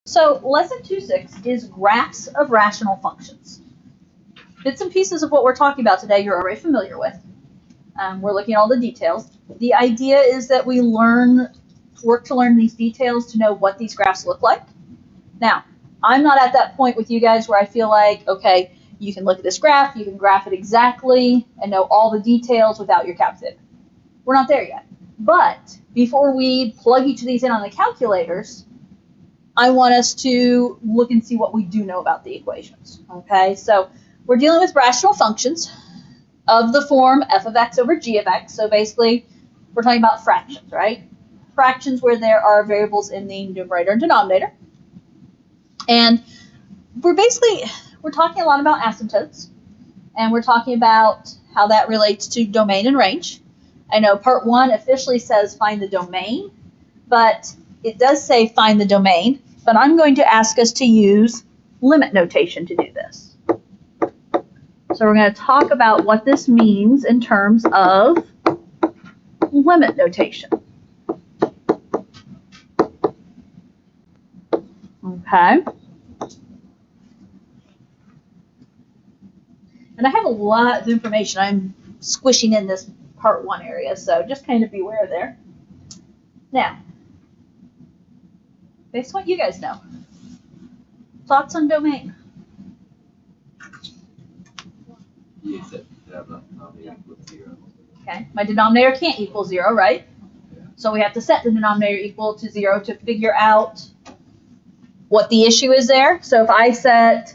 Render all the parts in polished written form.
So lesson 2.6 is graphs of rational functions. Bits and pieces of what we're talking about today you're already familiar with. We're looking at all the details. The idea is that we work to learn these details to know what these graphs look like. Now, I'm not at that point with you guys where I feel like, okay, you can look at this graph, you can graph it exactly, and know all the details without your calculator. We're not there yet. But before we plug each of these in on the calculators, I want us to look and see what we do know about the equations. Okay, so we're dealing with rational functions of the form f of x over g of x. So basically, we're talking about fractions, right? Fractions where there are variables in the numerator and denominator. And we're talking a lot about asymptotes, and we're talking about how that relates to domain and range. I know part 1 officially says find the domain, but it does say find the domain, but I'm going to ask us to use limit notation to do this. So we're going to talk about what this means in terms of limit notation. Okay. And I have a lot of information I'm squishing in this part 1 area, so just kind of beware there. Now, based on what you guys know, thoughts on domain? Okay, my denominator can't equal 0, right? So we have to set the denominator equal to 0 to figure out what the issue is there. So if I set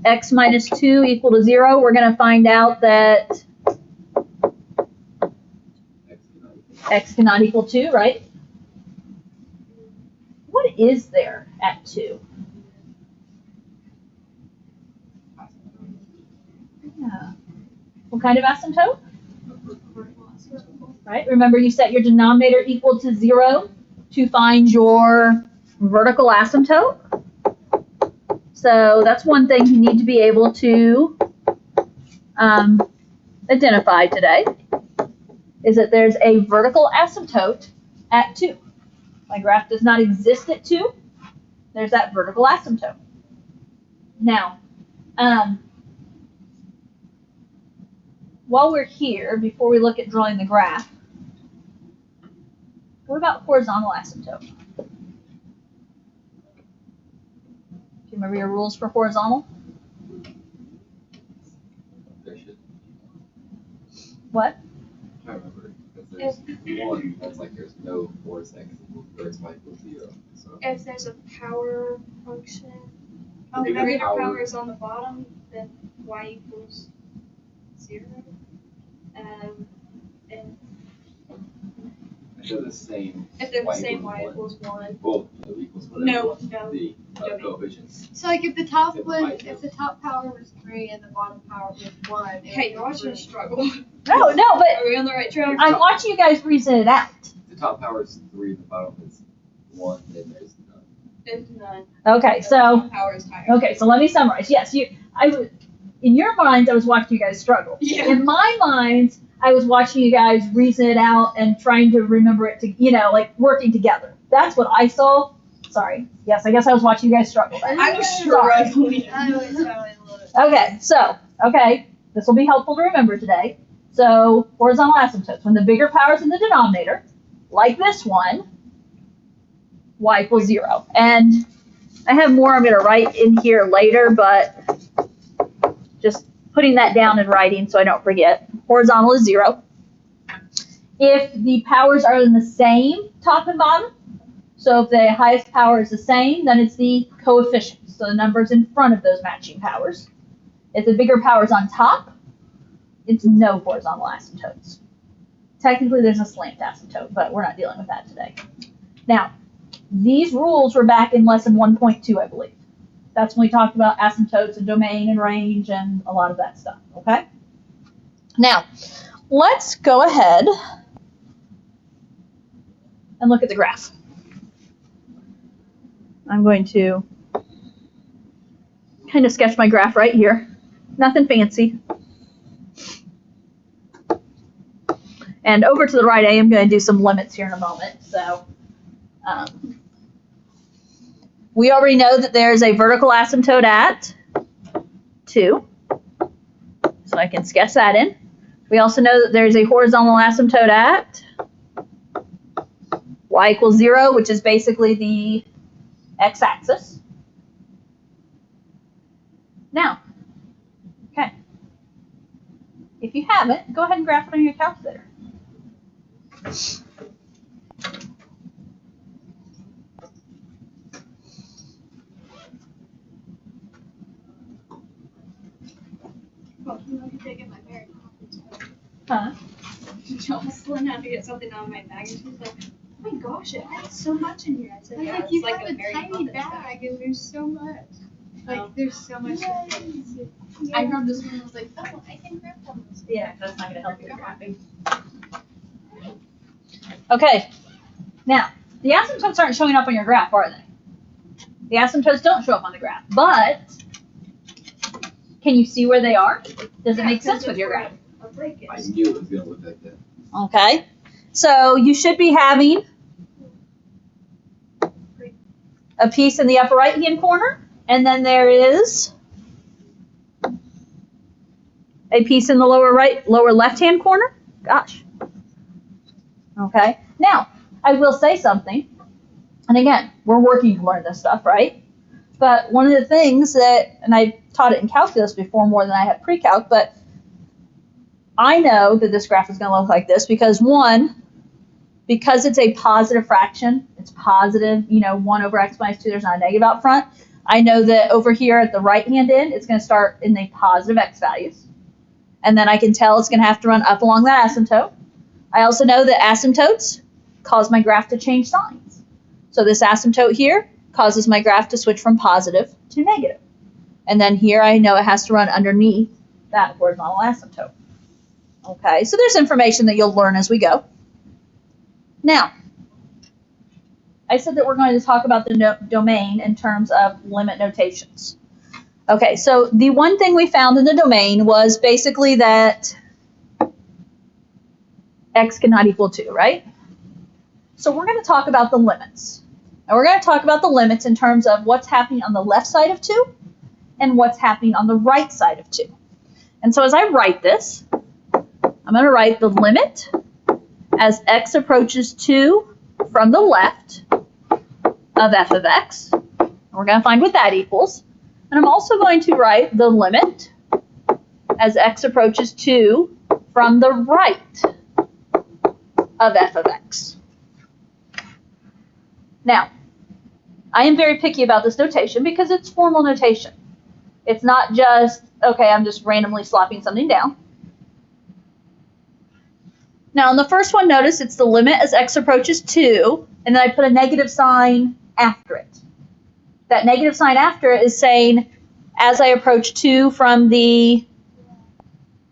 x minus 2 equal to 0, we're going to find out that x cannot equal 2, right? What is there at 2? Yeah. What kind of asymptote? Right? Remember, you set your denominator equal to 0 to find your vertical asymptote. So that's one thing you need to be able to identify today, is that there's a vertical asymptote at 2. My graph does not exist at 2. There's that vertical asymptote. Now, while we're here, before we look at drawing the graph, what about horizontal asymptote? Do you remember your rules for horizontal? What? I remember. Because there's one that's like there's no force x equals y equals 0. So if there's a power function, the the bigger greater power- power is on the bottom, then y equals 0. And if they're the same, if they're the same, y equals 1. Well, it equals whatever No. the coefficients. So like if the top Simplify if the top power was 3 and the bottom power was 1. Hey, you're watching us struggle. No, but Are we on the right track? I'm watching you guys reason it out. The top power is 3, the bottom is 1, then there's none. There's none. Okay, so The power is higher. okay, so let me summarize. Yes, in your minds, I was watching you guys struggle. Yeah. In my mind, I was watching you guys reason it out and trying to remember it to, like working together. That's what I saw. Sorry. Yes, I guess I was watching you guys struggle. I was Sorry. struggling. I always totally love it. Okay, so, this will be helpful to remember today. So, horizontal asymptotes. When the bigger power is in the denominator, like this one, y equals 0. And I have more I'm going to write in here later, but just putting that down in writing so I don't forget. Horizontal is 0. If the powers are in the same top and bottom, so if the highest power is the same, then it's the coefficient, so the numbers in front of those matching powers. If the bigger power is on top, it's no horizontal asymptotes. Technically, there's a slant asymptote, but we're not dealing with that today. Now, these rules were back in lesson 1.2, I believe. That's when we talked about asymptotes and domain and range and a lot of that stuff, okay? Now, let's go ahead and look at the graph. I'm going to kind of sketch my graph right here. Nothing fancy. And over to the right, I am going to do some limits here in a moment. So We already know that there's a vertical asymptote at 2. So I can sketch that in. We also know that there's a horizontal asymptote at y equals 0, which is basically the x-axis. Now, okay, if you haven't, go ahead and graph it on your calculator. Well, you know, taking my parent. Huh? She almost went out to get something out of my bag, and she was like, "Oh my gosh, it has so much in here." I said, I was "Yeah, like, it's you like have a a Mary tiny Poppins bag and there's so much. Like, Oh. there's so much. I grabbed this one and was like, oh, I can grab one. Yeah, that's not going to help you with graphing. Okay, now, the asymptotes aren't showing up on your graph, are they? The asymptotes don't show up on the graph, but can you see where they are? Does it make sense with your graph? I'll break it. I knew it was gonna look like that. Okay, so you should be having a piece in the upper right-hand corner, and then there is a piece in the lower left-hand corner. Gosh. Okay, now, I will say something, and again, we're working to learn this stuff, right? But one of the things that, and I taught it in calculus before more than I had pre-calc, but I know that this graph is going to look like this because, one, because it's a positive fraction, it's positive, 1 over x minus 2, there's not a negative out front. I know that over here at the right-hand end, it's going to start in the positive x values. And then I can tell it's going to have to run up along that asymptote. I also know that asymptotes cause my graph to change signs. So this asymptote here causes my graph to switch from positive to negative. And then here I know it has to run underneath that horizontal asymptote. Okay, so there's information that you'll learn as we go. Now, I said that we're going to talk about the domain in terms of limit notations. Okay, so the one thing we found in the domain was basically that x cannot equal 2, right? So we're going to talk about the limits. And we're going to talk about the limits in terms of what's happening on the left side of 2 and what's happening on the right side of 2. And so as I write this, I'm going to write the limit as x approaches 2 from the left of f of x. And we're going to find what that equals. And I'm also going to write the limit as x approaches 2 from the right of f of x. Now, I am very picky about this notation because it's formal notation. It's not just, okay, I'm just randomly slopping something down. Now, in the first one, notice it's the limit as x approaches 2, and then I put a negative sign after it. That negative sign after it is saying, as I approach 2 from the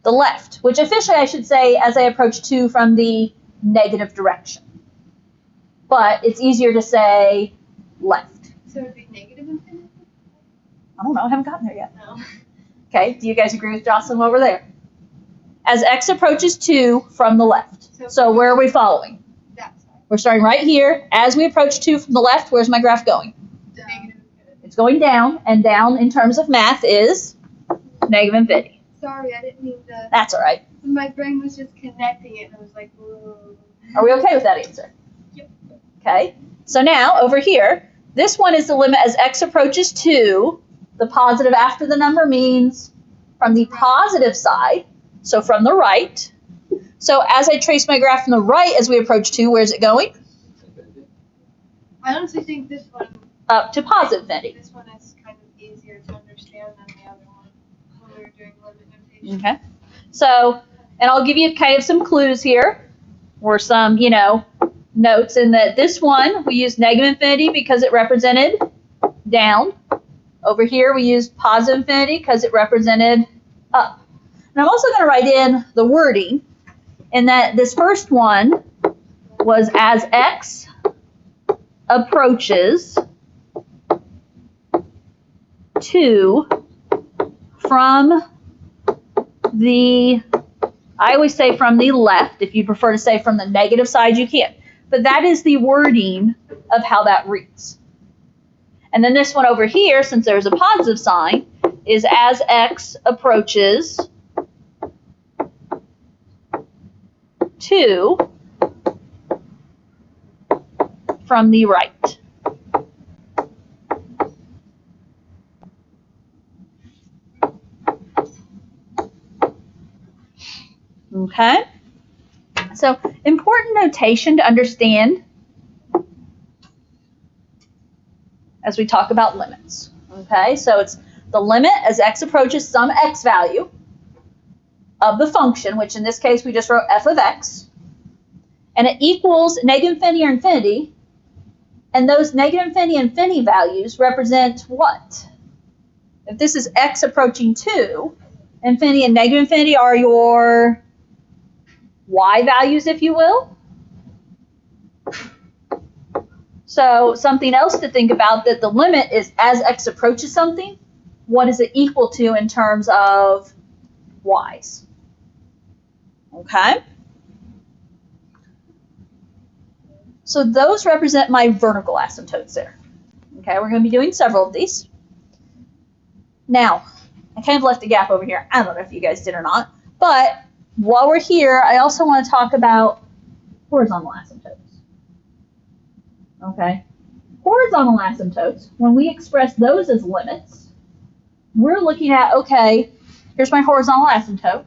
left, which officially I should say, as I approach 2 from the negative direction. But it's easier to say left. So it would be negative infinity? I don't know, I haven't gotten there yet. No. Okay, do you guys agree with Jocelyn over there? As x approaches 2 from the left. So where are we following? That side. We're starting right here. As we approach 2 from the left, where's my graph going? Negative infinity. It's going down, and down in terms of math is negative infinity. Sorry, I didn't mean to. That's all right. My brain was just connecting it, and I was like, whoa. Are we okay with that answer? Yep. Okay, so now over here, this one is the limit as x approaches 2. The positive after the number means from the positive side, so from the right. So as I trace my graph from the right as we approach 2, where's it going? I honestly think this one. Up to positive infinity. This one is kind of easier to understand than the other one when we were doing limit notation. Okay, so, and I'll give you kind of some clues here, or some, notes in that this one, we used negative infinity because it represented down. Over here, we used positive infinity because it represented up. And I'm also going to write in the wording in that this first one was as x approaches 2 from the, I always say from the left. If you prefer to say from the negative side, you can. But that is the wording of how that reads. And then this one over here, since there's a positive sign, is as x approaches 2 from the right. Okay? So, important notation to understand as we talk about limits. Okay? So, it's the limit as x approaches some x value of the function, which in this case we just wrote f of x, and it equals negative infinity or infinity, and those negative infinity and infinity values represent what? If this is x approaching 2, infinity and negative infinity are your y values, if you will. So something else to think about, that the limit is as x approaches something, what is it equal to in terms of y's? Okay? So those represent my vertical asymptotes there. Okay, we're going to be doing several of these. Now, I kind of left a gap over here. I don't know if you guys did or not. But while we're here, I also want to talk about horizontal asymptotes. Okay? Horizontal asymptotes, when we express those as limits, we're looking at, okay, here's my horizontal asymptote.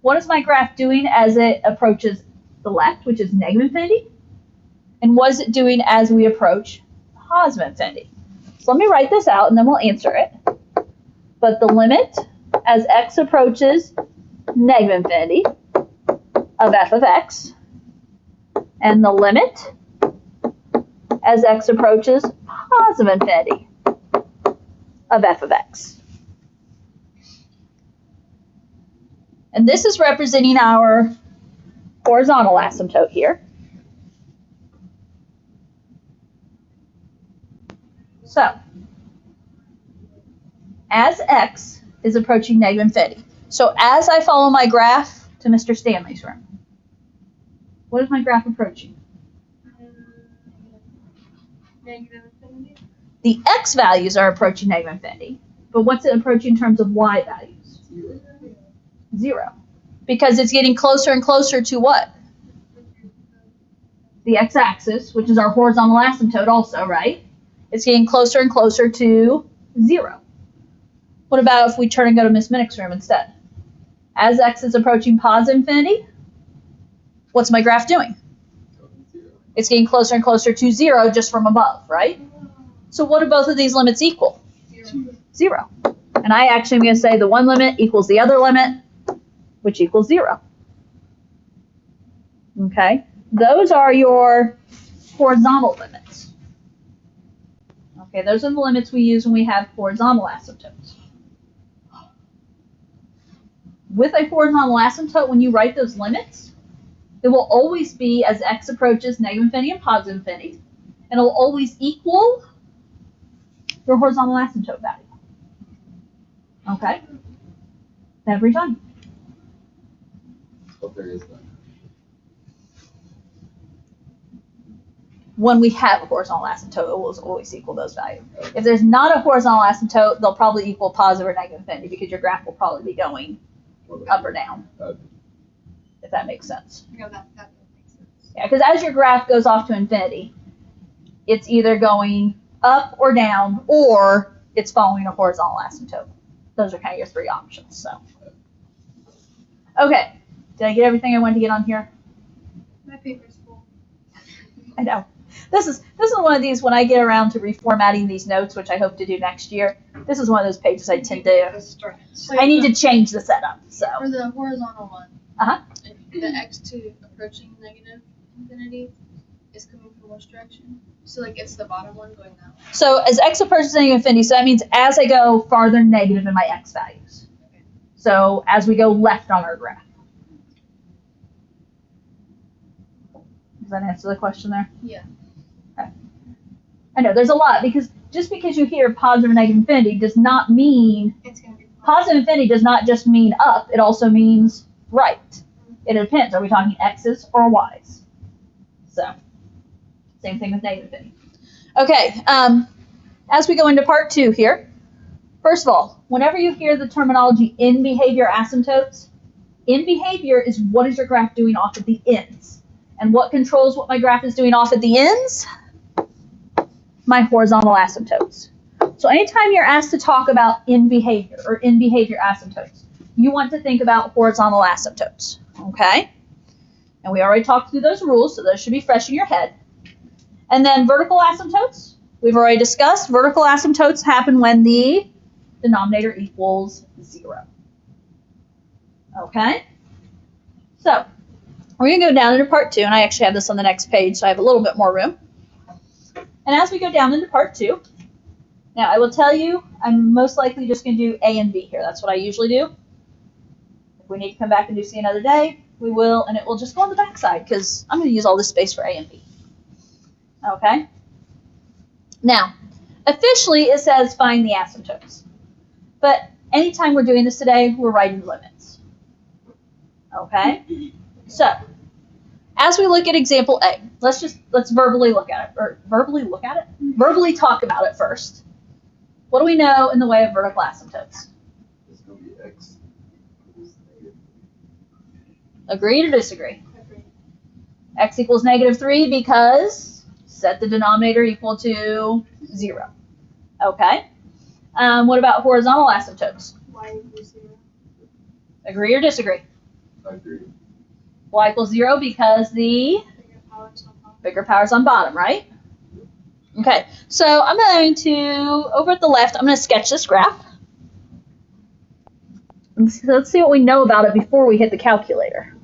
What is my graph doing as it approaches the left, which is negative infinity? And what is it doing as we approach positive infinity? So let me write this out and then we'll answer it. But the limit as x approaches negative infinity of f of x, and the limit as x approaches positive infinity of f of x. And this is representing our horizontal asymptote here. So, as x is approaching negative infinity, so as I follow my graph to Mr. Stanley's room, what is my graph approaching? Negative infinity. The x values are approaching negative infinity, but what's it approaching in terms of y values? 0. Because it's getting closer and closer to what? The x-axis, which is our horizontal asymptote also, right? It's getting closer and closer to 0. What about if we turn and go to Miss Minnick's room instead? As x is approaching positive infinity, what's my graph doing? It's getting closer and closer to 0 just from above, right? So what do both of these limits equal? 0. And I actually am going to say the one limit equals the other limit, which equals 0. Okay? Those are your horizontal limits. Okay, those are the limits we use when we have horizontal asymptotes. With a horizontal asymptote, when you write those limits, it will always be as x approaches negative infinity and positive infinity, and it will always equal your horizontal asymptote value. Okay? Every time. But there is none. When we have a horizontal asymptote, it will always equal those values. If there's not a horizontal asymptote, they'll probably equal positive or negative infinity because your graph will probably be going up or down, if that makes sense. No, that makes sense. Yeah, because as your graph goes off to infinity, it's either going up or down, or it's following a horizontal asymptote. Those are kind of your three options. So, okay, did I get everything I wanted to get on here? My paper's full. I know. This is one of these when I get around to reformatting these notes, which I hope to do next year. This is one of those pages I tend to. I need to change the setup. So For the horizontal one, the x2 approaching negative infinity is coming from which direction? So like it's the bottom one going that way. So as x approaches negative infinity, so that means as I go farther negative in my x values. So as we go left on our graph. Does that answer the question there? Yeah. Okay. I know there's a lot because just because you hear positive or negative infinity does not mean It's gonna be positive infinity does not just mean up. It also means right. It depends. Are we talking x's or y's? So same thing with negative infinity. Okay. And as we go into part 2 here, first of all, whenever you hear the terminology in behavior asymptotes, in behavior is what is your graph doing off at the ends. And what controls what my graph is doing off at the ends? My horizontal asymptotes. So anytime you're asked to talk about in behavior or in behavior asymptotes, you want to think about horizontal asymptotes, okay? And we already talked through those rules, so those should be fresh in your head. And then vertical asymptotes, we've already discussed. Vertical asymptotes happen when the denominator equals 0. Okay? So, we're going to go down into part 2, and I actually have this on the next page, so I have a little bit more room. And as we go down into part 2, now I will tell you, I'm most likely just going to do A and B here. That's what I usually do. If we need to come back and do C another day, we will, and it will just go on the back side, because I'm going to use all this space for A and B. Okay? Now, officially it says find the asymptotes. But anytime we're doing this today, we're writing limits. Okay? So, as we look at example A, let's verbally look at it. Or verbally look at it? Verbally talk about it first. What do we know in the way of vertical asymptotes? It's going to be x equals negative. Agree or disagree? X equals -3 because set the denominator equal to 0. Okay. What about horizontal asymptotes? Y equals 0. Agree or disagree? I agree. Y equals 0 because the Bigger powers on top. bigger power's on bottom, right? Okay, so I'm going to, over at the left, I'm going to sketch this graph. Let's see what we know about it before we hit the calculator.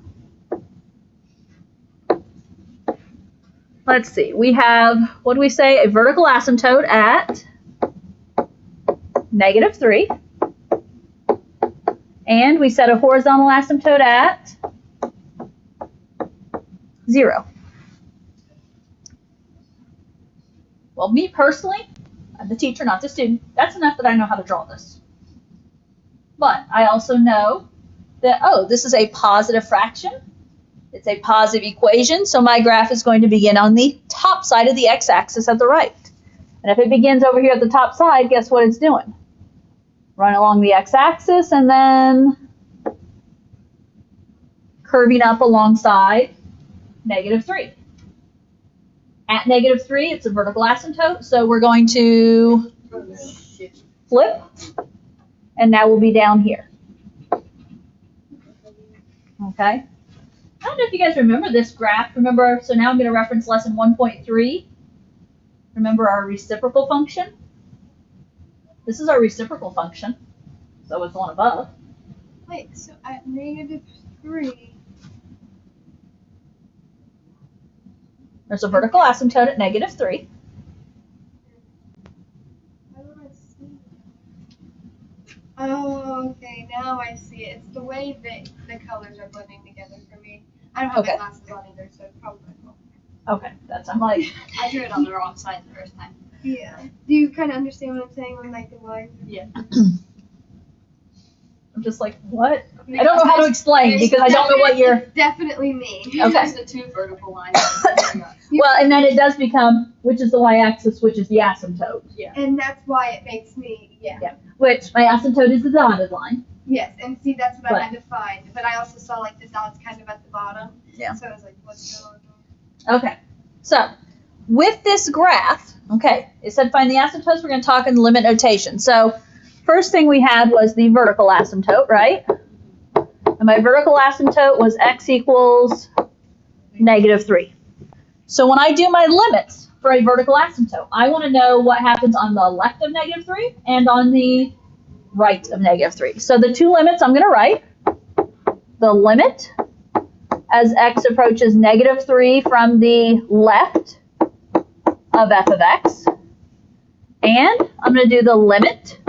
Let's see, we have, what do we say, a vertical asymptote at -3. And we set a horizontal asymptote at 0. Well, me personally, I'm the teacher, not the student. That's enough that I know how to draw this. But I also know that, oh, this is a positive fraction. It's a positive equation, so my graph is going to begin on the top side of the x-axis at the right. And if it begins over here at the top side, guess what it's doing? Run along the x-axis and then curving up alongside -3. At -3, it's a vertical asymptote, so we're going to flip, and now we'll be down here. Okay? I don't know if you guys remember this graph. Remember, so now I'm going to reference lesson 1.3. Remember our reciprocal function? This is our reciprocal function, so it's the one above. Wait, so at -3, There's a vertical asymptote at -3. I don't see. Oh, okay, now I see it. It's the way that the colors are blending together for me. I don't have Okay. my glasses on either, so it's probably my fault. Okay, that's, I'm like, I drew it on the wrong side the first time. Yeah. Do you kind of understand what I'm saying when like the lines? I'm just like, what? I don't know how to explain because I don't know what you're. It's definitely me. Okay. There's the two vertical lines. Well, and then it does become which is the y-axis, which is the asymptote. And that's why it makes me, yeah. Which my asymptote is the dotted line. Yes, and see, that's what But- I had to find. But I also saw like the dots kind of at the bottom. Yeah. So I was like, what's going on? Okay. So with this graph, okay, it said find the asymptotes. We're going to talk in limit notation. So first thing we had was the vertical asymptote, right? And my vertical asymptote was x equals -3. So when I do my limits for a vertical asymptote, I want to know what happens on the left of -3 and on the right of -3. So the two limits I'm going to write. The limit as x approaches -3 from the left of f of x. And I'm going to do the limit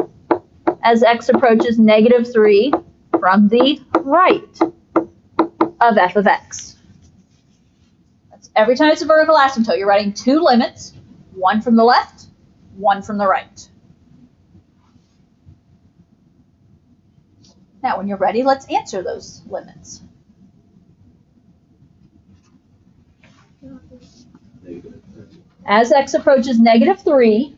as x approaches -3 from the right of f of x. That's every time it's a vertical asymptote, you're writing two limits, one from the left, one from the right. Now, when you're ready, let's answer those limits. Negative. As x approaches -3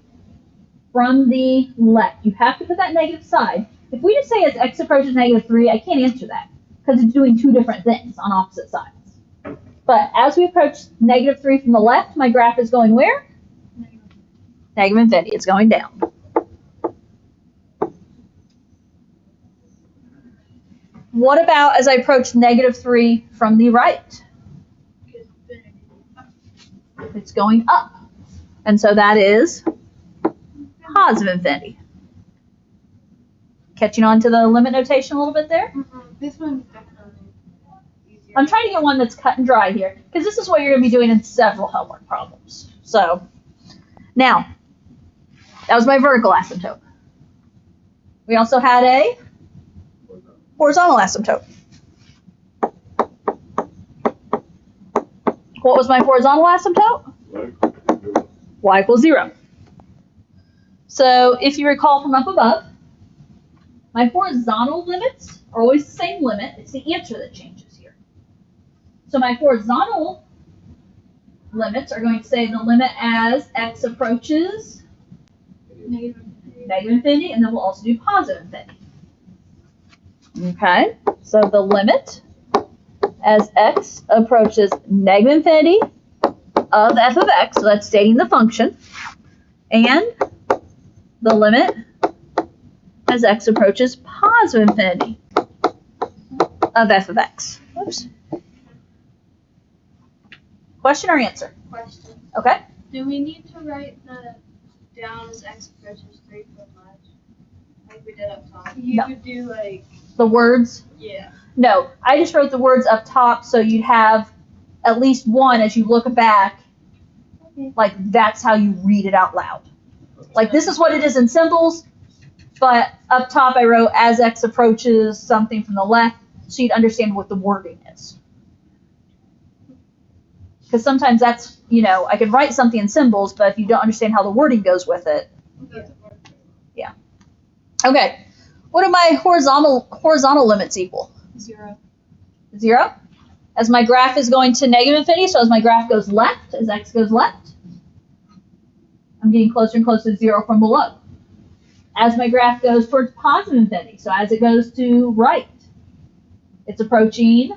from the left. You have to put that negative side. If we just say as x approaches -3, I can't answer that because it's doing two different things on opposite sides. But as we approach -3 from the left, my graph is going where? Negative infinity. It's going down. What about as I approach -3 from the right? It's going up. And so that is positive infinity. Catching on to the limit notation a little bit there? This one's definitely easier. I'm trying to get one that's cut and dry here, because this is what you're going to be doing in several homework problems. So, now, that was my vertical asymptote. We also had a horizontal asymptote. What was my horizontal asymptote? Y equals 0. So if you recall from up above, my horizontal limits are always the same limit. It's the answer that changes here. So my horizontal limits are going to say the limit as x approaches negative infinity, and then we'll also do positive infinity. Okay, so the limit as x approaches negative infinity of f of x, so that's stating the function, and the limit as x approaches positive infinity of f of x. Oops. Question or answer? Question. Okay. Do we need to write the down as x approaches 3 for much? Like we did up top. You No. would do like, The words? yeah. No, I just wrote the words up top so you'd have at least one as you look back. Okay. Like that's how you read it out loud. Like this is what it is in symbols, but up top I wrote as x approaches something from the left so you'd understand what the wording is. Because sometimes that's, you know, I can write something in symbols, but if you don't understand how the wording goes with it. Yeah. Okay. What do my horizontal limits equal? 0. 0. As my graph is going to negative infinity, so as my graph goes left, as x goes left, I'm getting closer and closer to 0 from below. As my graph goes towards positive infinity, so as it goes to right, it's approaching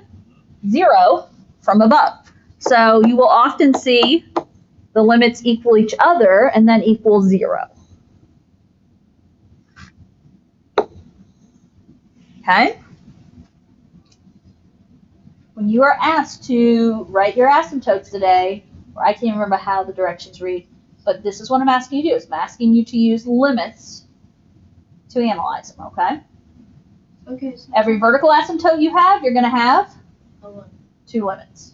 0 from above. So you will often see the limits equal each other and then equal 0. Okay? When you are asked to write your asymptotes today, or I can't remember how the directions read, but this is what I'm asking you to do. Is I'm asking you to use limits to analyze them, okay? Okay, so Every vertical asymptote you have, you're going to have a limit. 2 limits.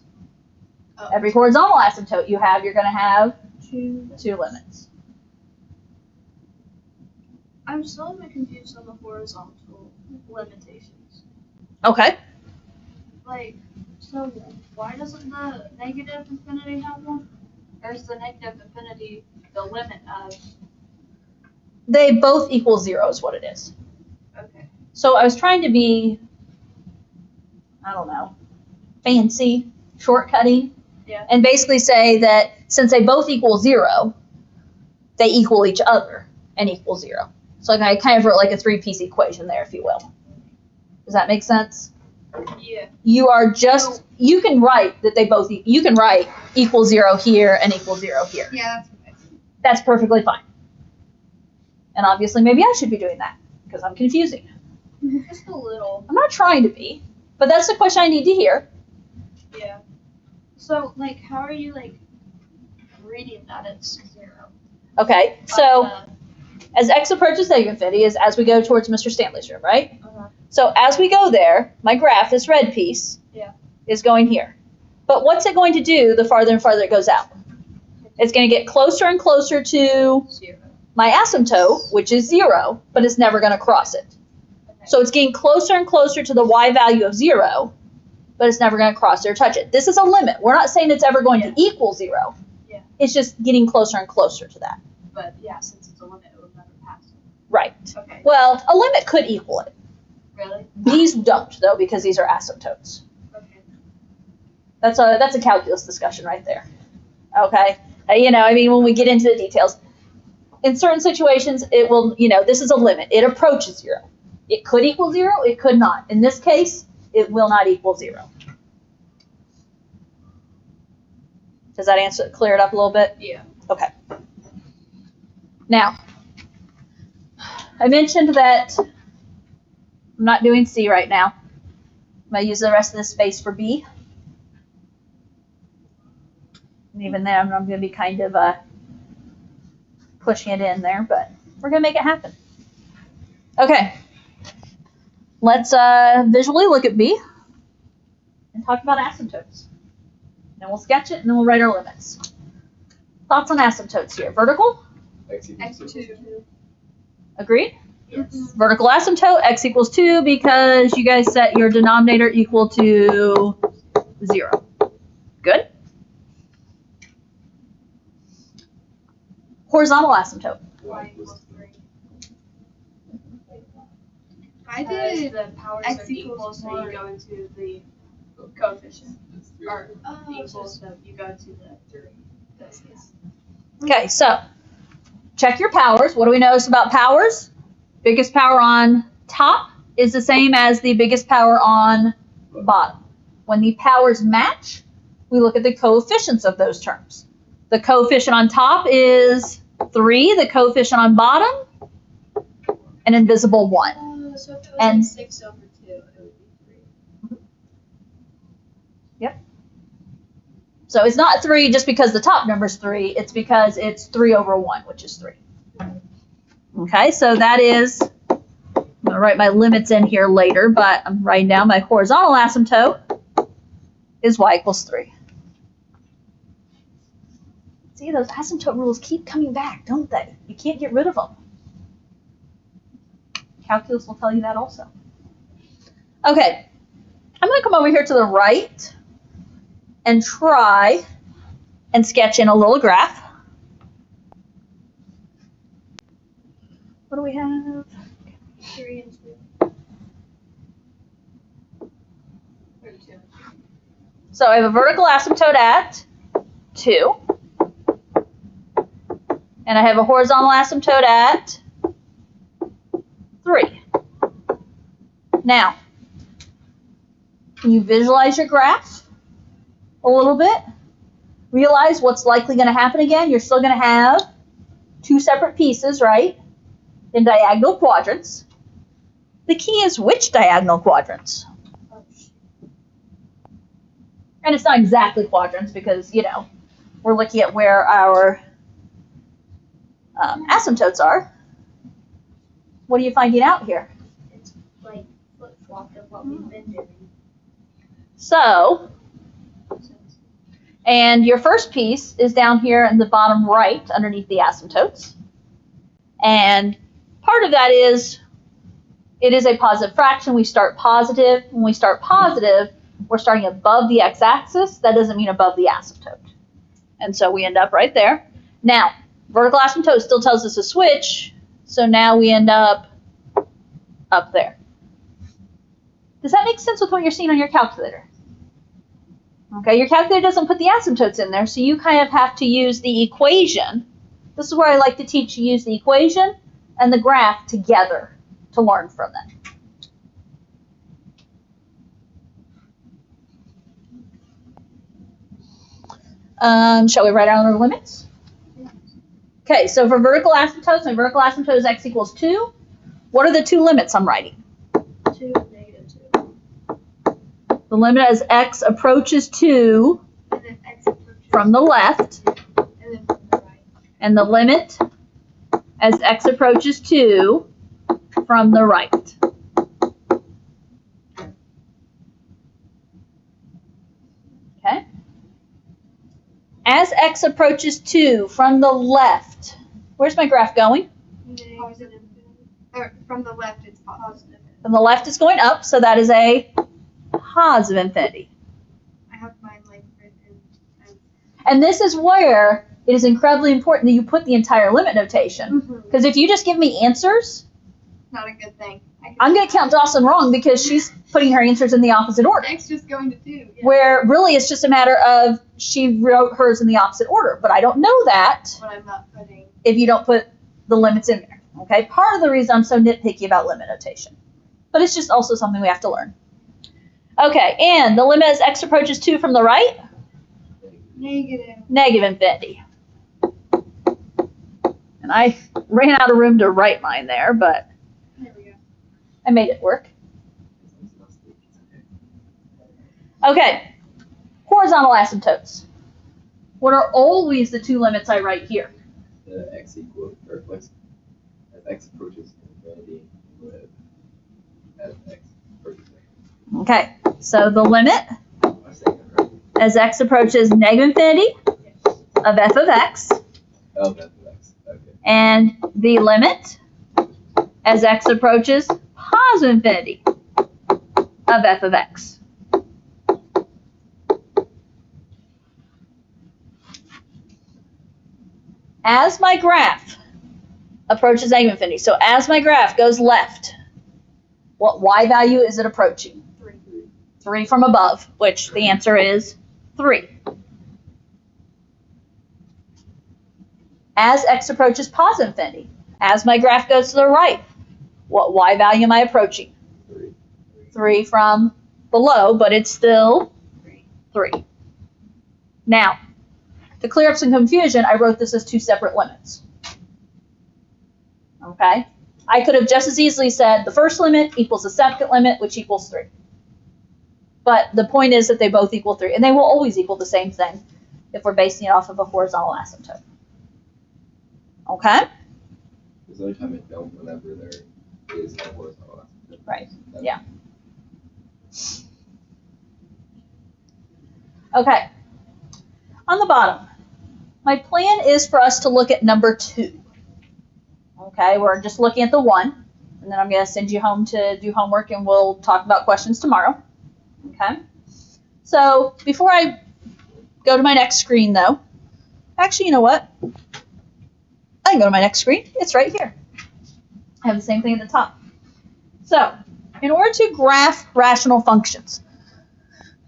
Oh. Every horizontal asymptote you have, you're going to have 2. 2 limits. I'm still a bit confused on the horizontal limitations. Okay. Like, so why doesn't the negative infinity have one? Or is the negative infinity the limit of? They both equal 0 is what it is. Okay. So I was trying to be, I don't know, fancy, shortcutting, Yeah. and basically say that since they both equal 0, they equal each other and equal 0. So I kind of wrote like a 3-piece equation there, if you will. Does that make sense? Yeah. You are just, you can write that they both, you can write equal 0 here and equal 0 here. Yeah, that's what I see. That's perfectly fine. And obviously maybe I should be doing that because I'm confusing. Just a little. I'm not trying to be, but that's the question I need to hear. Yeah. So, like, how are you, like, reading that it's 0? Okay, so Uh, as x approaches negative infinity is as we go towards Mr. Stanley's room, right? Uh-huh. So as we go there, my graph, this red piece, Yeah. is going here. But what's it going to do the farther and farther it goes out? It's going to get closer and closer to 0. my asymptote, which is 0, but it's never going to cross it. Okay. So it's getting closer and closer to the y value of 0, but it's never going to cross it or touch it. This is a limit. We're not saying it's ever going to equal 0. Yeah. It's just getting closer and closer to that. But, yeah, since it's a limit, it would never pass it. Right. Okay. Well, a limit could equal it. Really? These don't, though, because these are asymptotes. Okay. That's a calculus discussion right there. Okay? You know, I mean, when we get into the details. in certain situations, it will, this is a limit. It approaches 0. It could equal 0, it could not. In this case, it will not equal 0. Does that clear it up a little bit? Yeah. Okay. Now, I mentioned that I'm not doing C right now. I'm going to use the rest of this space for B. And even then, I'm going to be kind of pushing it in there, but we're going to make it happen. Okay. Let's visually look at B and talk about asymptotes. Then we'll sketch it, and then we'll write our limits. Thoughts on asymptotes here? Vertical? X equals 2. X2. Agreed? Yes. Vertical asymptote, x equals 2, because you guys set your denominator equal to 0. Good? Horizontal asymptote. Y equals 3. I Because did the powers X are equal, equals so one. you go into the coefficient. It's 3. Or Oh, equal, so you go to the 3. This is. Okay, so check your powers. What do we notice about powers? Biggest power on top is the same as the biggest power on bottom. When the powers match, we look at the coefficients of those terms. The coefficient on top is 3, the coefficient on bottom, an invisible 1. Oh, so if it was And- like 6 over 2, it would be 3. So it's not 3 just because the top number is 3, it's because it's 3 over 1, which is 3. Okay, so that is, I'm going to write my limits in here later, but I'm writing down my horizontal asymptote is y equals 3. See, those asymptote rules keep coming back, don't they? You can't get rid of them. Calculus will tell you that also. Okay, I'm going to come over here to the right and try and sketch in a little graph. What do we have? 3 and 2. Or 2. So I have a vertical asymptote at 2. And I have a horizontal asymptote at 3. Now, can you visualize your graph a little bit? Realize what's likely going to happen again. You're still going to have 2 separate pieces, right? In diagonal quadrants. The key is which diagonal quadrants? And it's not exactly quadrants because, we're looking at where our asymptotes are. What are you finding out here? It's like flip-flop of what we've been doing. So, and your first piece is down here in the bottom right underneath the asymptotes. And part of that is, it is a positive fraction. We start positive. When we start positive, we're starting above the x-axis. That doesn't mean above the asymptote. And so we end up right there. Now, vertical asymptote still tells us to switch. So now we end up there. Does that make sense with what you're seeing on your calculator? Okay, your calculator doesn't put the asymptotes in there, so you kind of have to use the equation. This is where I like to teach you use the equation and the graph together to learn from them. Shall we write down our limits? Okay, so for vertical asymptotes, my vertical asymptote is x equals 2. What are the 2 limits I'm writing? 2 and -2. The limit as x approaches 2 and then X approaches. from the left, And then from the right. and the limit as x approaches 2 from the right. Okay? As x approaches 2 from the left, where's my graph going? Positive. Or from the left, it's positive. From the left, it's going up, so that is a positive infinity. I have mine like written. And this is where it is incredibly important that you put the entire limit notation. Because if you just give me answers, Not a good thing. I'm going to count Jocelyn wrong because she's putting her answers in the opposite order. X just going to 2. Yeah. Where really it's just a matter of she wrote hers in the opposite order. But I don't know that When I'm not putting. if you don't put the limits in there. Okay, part of the reason I'm so nitpicky about limit notation. But it's just also something we have to learn. Okay, and the limit as x approaches 2 from the right? Negative. Negative infinity. And I ran out of room to write mine there, but There we go. I made it work. Okay, horizontal asymptotes. What are always the two limits I write here? The x equal, or plus, as x approaches infinity, with as x approaches negative. Okay, so the limit Am I saying that right? as x approaches negative infinity of f of x, Oh, that's x. Okay. and the limit as x approaches positive infinity of f of x. As my graph approaches negative infinity, so as my graph goes left, what y value is it approaching? 3. 3 from above, which the answer is 3. As x approaches positive infinity, as my graph goes to the right, what y value am I approaching? 3. 3 from below, but it's still 3. Now, to clear up some confusion, I wrote this as two separate limits. Okay? I could have just as easily said the first limit equals the second limit, which equals 3. But the point is that they both equal 3, and they will always equal the same thing if we're basing it off of a horizontal asymptote. Okay? There's only time I don't whenever there is a horizontal asymptote. Right. That's- Yeah. Okay. On the bottom, my plan is for us to look at number 2. Okay, we're just looking at the 1, and then I'm going to send you home to do homework, and we'll talk about questions tomorrow. Okay? So before I go to my next screen, though, actually, you know what? I can go to my next screen. It's right here. I have the same thing at the top. So, in order to graph rational functions,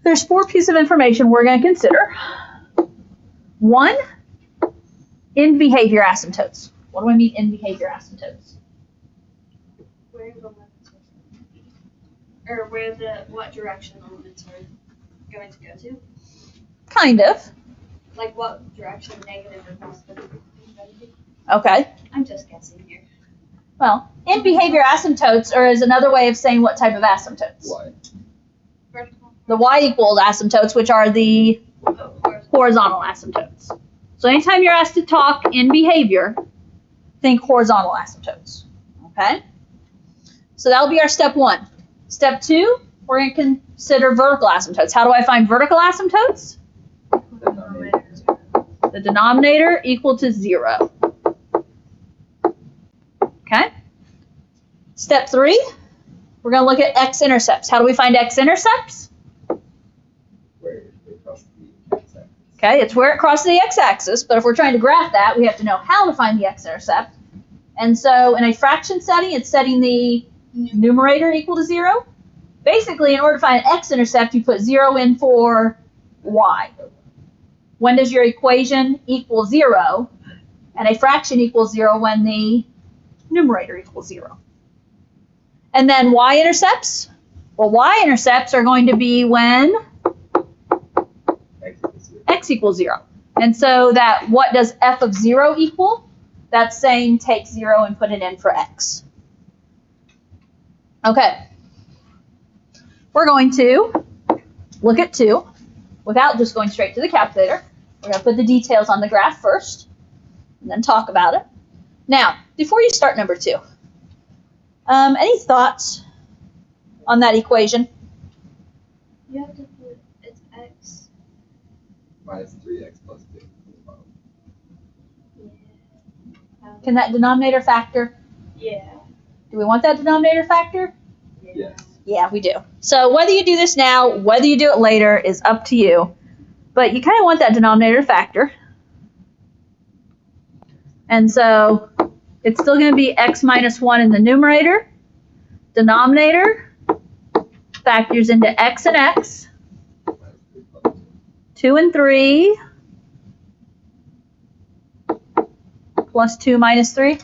there's 4 pieces of information we're going to consider. 1, in behavior asymptotes. What do I mean in behavior asymptotes? Where the limits are. Or what direction the limits are going to go to. Kind of. Like what direction negative or positive is going to be. Okay. I'm just guessing here. Well, in behavior asymptotes is another way of saying what type of asymptotes. Why? Vertical. The y-equal asymptotes, which are the Oh, horizontal asymptotes. So anytime you're asked to talk in behavior, think horizontal asymptotes. Okay? So that'll be our step 1. Step 2, we're going to consider vertical asymptotes. How do I find vertical asymptotes? The denominator equal to 0. Okay? Step 3, we're going to look at x-intercepts. How do we find x-intercepts? Where they cross the x-axis. Okay, it's where it crosses the x-axis, but if we're trying to graph that, we have to know how to find the x-intercept. And so in a fraction setting, it's setting the numerator equal to 0. Basically, in order to find an x-intercept, you put 0 in for y. When does your equation equal 0? And a fraction equals 0 when the numerator equals 0. And then y-intercepts? Well, y-intercepts are going to be when X equals 0. x equals 0. And so that what does f of 0 equal? That's saying take 0 and put it in for x. Okay. We're going to look at 2 without just going straight to the calculator. We're going to put the details on the graph first and then talk about it. Now, before you start number 2, any thoughts on that equation? You have to put it's x. Minus 3x plus 2. Yeah. Can that denominator factor? Yeah. Do we want that denominator factor? Yes. Yeah, we do. So whether you do this now, whether you do it later is up to you. But you kind of want that denominator factor. And so it's still going to be x minus 1 in the numerator. Denominator factors into x and x. Minus 3 plus 2 and 3 plus 2 minus 3.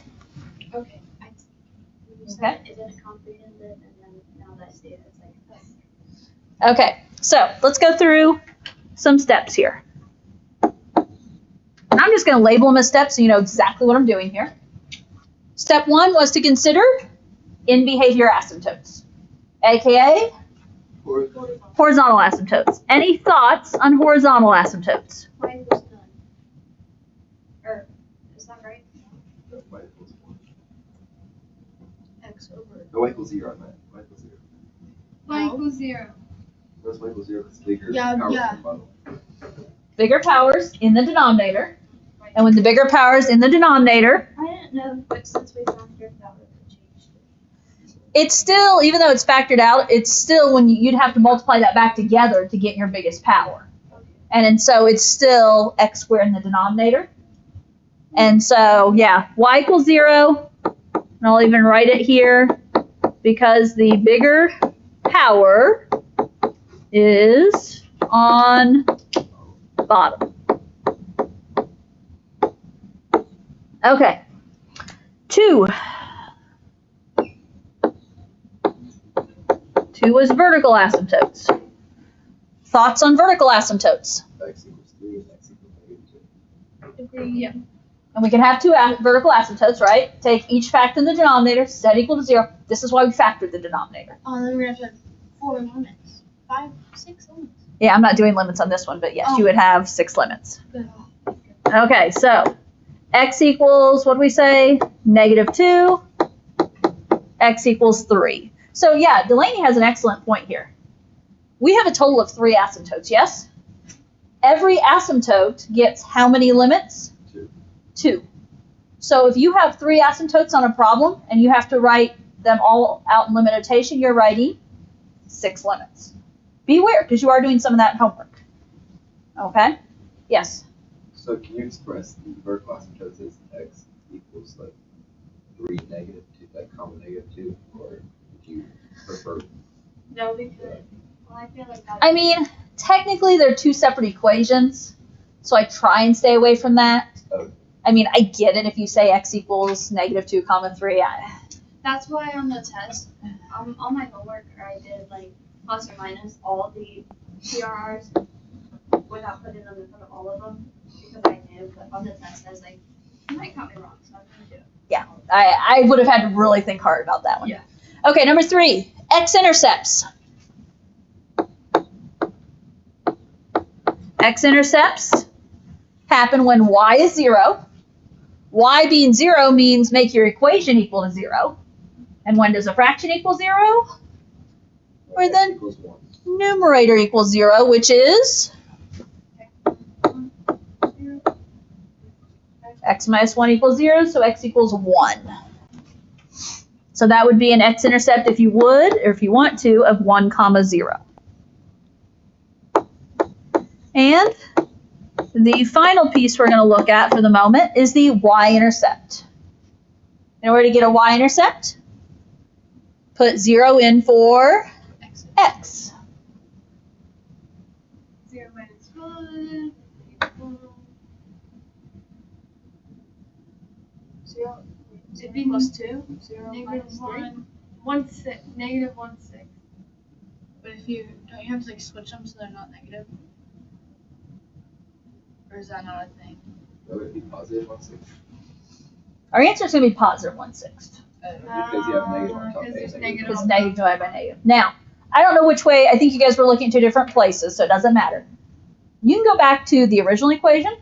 Okay. Is it comprehended? And then now that I see it, it's like, Okay, so let's go through some steps here. And I'm just going to label them as steps so you know exactly what I'm doing here. Step 1 was to consider in-behavior asymptotes, aka horizontal asymptotes. Any thoughts on horizontal asymptotes? y equals none. Or, is that right? No, y equals 1. X over. No, y equals 0 on that. Y equals 0. Y No. equals 0. No, it's y equals 0 because bigger Yeah, power yeah. from the bottom. Bigger powers in the denominator. And when the bigger powers in the denominator, I didn't know, but since we factored that, it changed it. it's still, even though it's factored out, it's still when you'd have to multiply that back together to get your biggest power. And so it's still x squared in the denominator. And so, yeah, y equals 0. And I'll even write it here because the bigger power is on bottom. Okay. 2. 2 was vertical asymptotes. Thoughts on vertical asymptotes? X equals 3 and x equals -2. Agree. Yeah. And we can have two vertical asymptotes, right? Take each factor in the denominator, set equal to 0. This is why we factored the denominator. Oh, then we're gonna have 4 limits. 5, 6 limits. Yeah, I'm not doing limits on this one, but yes, you would have 6 limits. Good. Okay, so x equals, what do we say? -2. X equals 3. So yeah, Delaney has an excellent point here. We have a total of 3 asymptotes, yes? Every asymptote gets how many limits? 2. 2. So if you have 3 asymptotes on a problem and you have to write them all out in limit notation, you're writing 6 limits. Beware, because you are doing some of that homework. Okay? Yes? So can you express the vertical asymptotes as x equals like 3 negative 2, like comma -2, or would you prefer? No, because, well, I feel like that. I mean, technically they're 2 separate equations, so I try and stay away from that. Oh. I mean, I get it if you say x equals -2, 3. That's why on the test, on my homework, I did like plus or minus all the PRRs without putting them in front of all of them because I knew, but on the test I was like, you might got me wrong, so I'm gonna do it. Yeah, I would have had to really think hard about that one. Yeah. Okay, number 3, x-intercepts. X-intercepts happen when y is 0. Y being 0 means make your equation equal to 0. And when does a fraction equal 0? Or X then equals 1. numerator equals 0, which is x minus 1 equals 0, so x equals 1. So that would be an x-intercept if you would, or if you want to, of 1, 0. And the final piece we're going to look at for the moment is the y-intercept. In order to get a y-intercept, put 0 in for x. 0 minus 1. 0. It'd be Plus 2. 0 Negative minus 3. 1. 1 6. Negative 1 6. But if you, don't you have to like switch them so they're not negative? Or is that not a thing? That would be positive 1/6. Our answer is going to be positive 1/6. Because you have negative on top. Because there's and negative Because on negative divided by negative. Now, I don't know which way, I think you guys were looking to different places, so it doesn't matter. You can go back to the original equation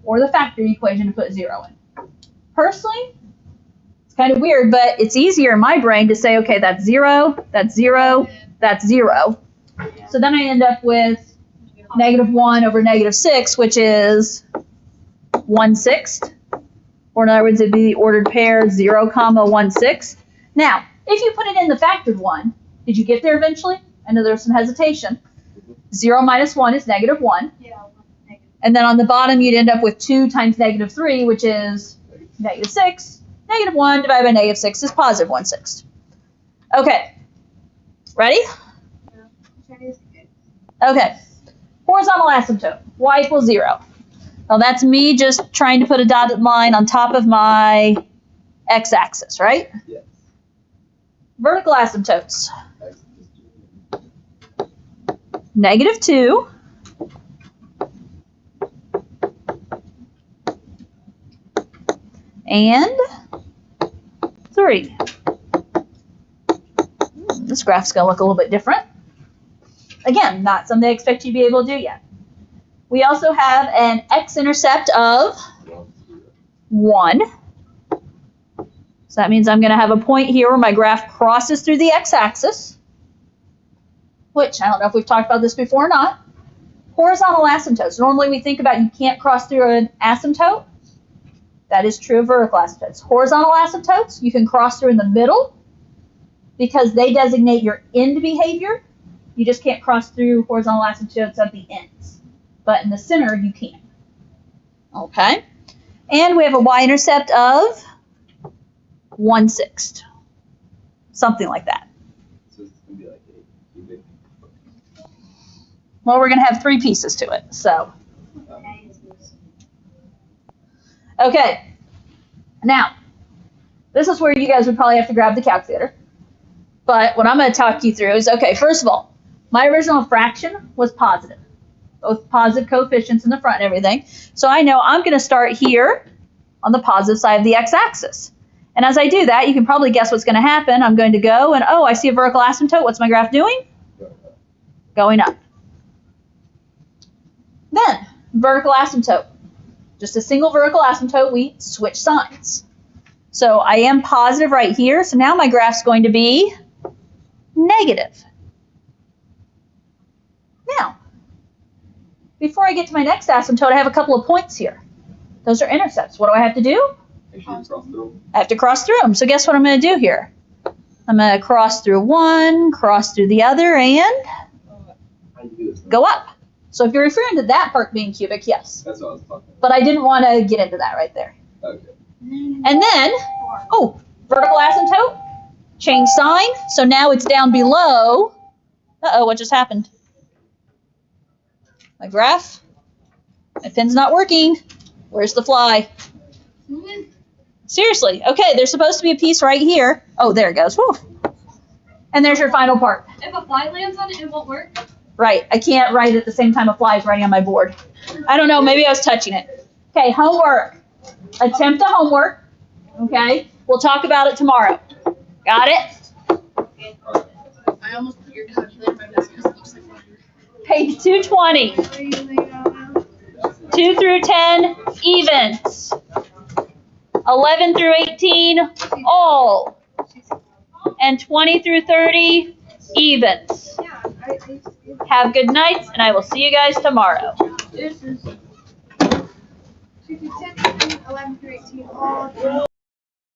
or the factory equation to put 0 in. Personally, it's kind of weird, but it's easier in my brain to say, okay, that's 0, that's 0, that's 0. So then I end up with -1 over -6, which is 1/6. Or in other words, it'd be the ordered pair 0, 1/6. Now, if you put it in the factored one, did you get there eventually? I know there's some hesitation. 0 minus 1 is -1. Yeah, negative. And then on the bottom, you'd end up with 2 times -3, which is -6. -1 divided by -6 is positive 1/6. Okay. Ready? Chinese kids. Okay. Horizontal asymptote, y equals 0. Well, that's me just trying to put a dotted line on top of my x-axis, right? Yes. Vertical asymptotes. X is 2. -2. And 3. This graph's going to look a little bit different. Again, not something I expect you to be able to do yet. We also have an x-intercept of 1. So that means I'm going to have a point here where my graph crosses through the x-axis, which I don't know if we've talked about this before or not. Horizontal asymptotes. Normally we think about you can't cross through an asymptote. That is true of vertical asymptotes. Horizontal asymptotes, you can cross through in the middle because they designate your end behavior. You just can't cross through horizontal asymptotes at the ends. But in the center, you can. Okay? And we have a y-intercept of 1/6. Something like that. So it's going to be like a cubic. Well, we're going to have 3 pieces to it. So, okay. Now, this is where you guys would probably have to grab the calculator. But what I'm going to talk you through is, okay, first of all, my original fraction was positive. Both positive coefficients in the front and everything. So I know I'm going to start here on the positive side of the x-axis. And as I do that, you can probably guess what's going to happen. I'm going to go and, oh, I see a vertical asymptote. What's my graph doing? Going up. Then, vertical asymptote. Just a single vertical asymptote, we switch signs. So I am positive right here. So now my graph's going to be negative. Now, before I get to my next asymptote, I have a couple of points here. Those are intercepts. What do I have to do? Cross through. I have to cross through them. So guess what I'm going to do here? I'm going to cross through one, cross through the other, and go up. So if you're referring to that part being cubic, yes. That's what I was talking about. But I didn't want to get into that right there. Okay. And then, oh, vertical asymptote, change sign. So now it's down below. Uh-oh, what just happened? My graph? My pen's not working. Where's the fly? Seriously. Okay, there's supposed to be a piece right here. Oh, there it goes. Whew. And there's your final part. If a fly lands on it, it won't work. Right. I can't write at the same time a fly is writing on my board. I don't know. Maybe I was touching it. Okay, homework. Attempt the homework. Okay? We'll talk about it tomorrow. Got it? I almost put your calculator in my desk because it looks like one. Page 220. 2 through 10, evens. 11 through 18, all. And 20 through 30, evens. Have good nights, and I will see you guys tomorrow. 2 through 10, 11 through 18, all.